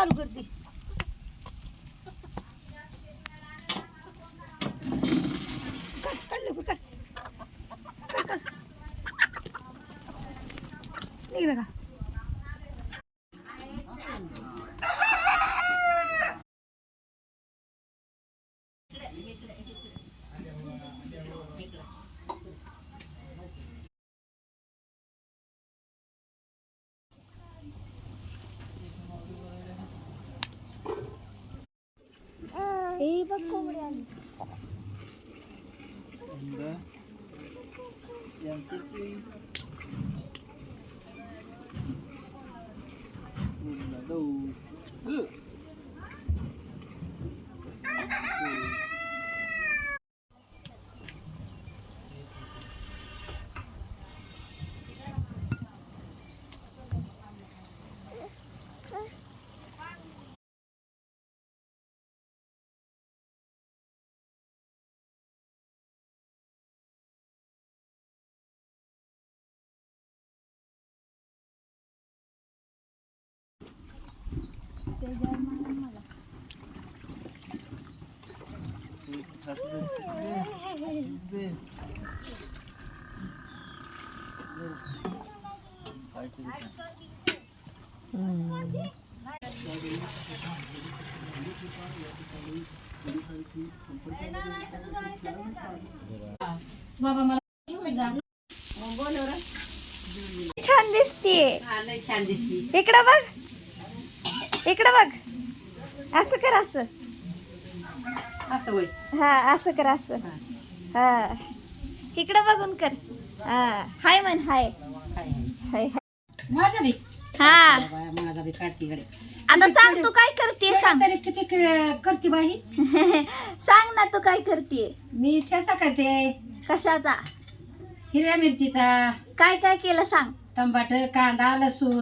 चालू करते. काढलं काढ निघलं का? हे बघ कोंबडी आली. बाबा मला छान दिसतीये. छान दिसते. इकडं बघ, इकडं बघ. असं कर, असं. असं होय. हा असं कर, असं. हा इकडं बघून कर. हा हाय म्हण. हाय हाय हाय. माझा बी हा माझा बी काढतीकडे. आता सांग तू काय करते. सांग तरी किती करते बाई. सांग ना तू काय करते. मी ठेसा करते. कशाचा? हिरव्या मिरचीचा. काय काय केलं सांग. टमाटर, कांदा, लसूण,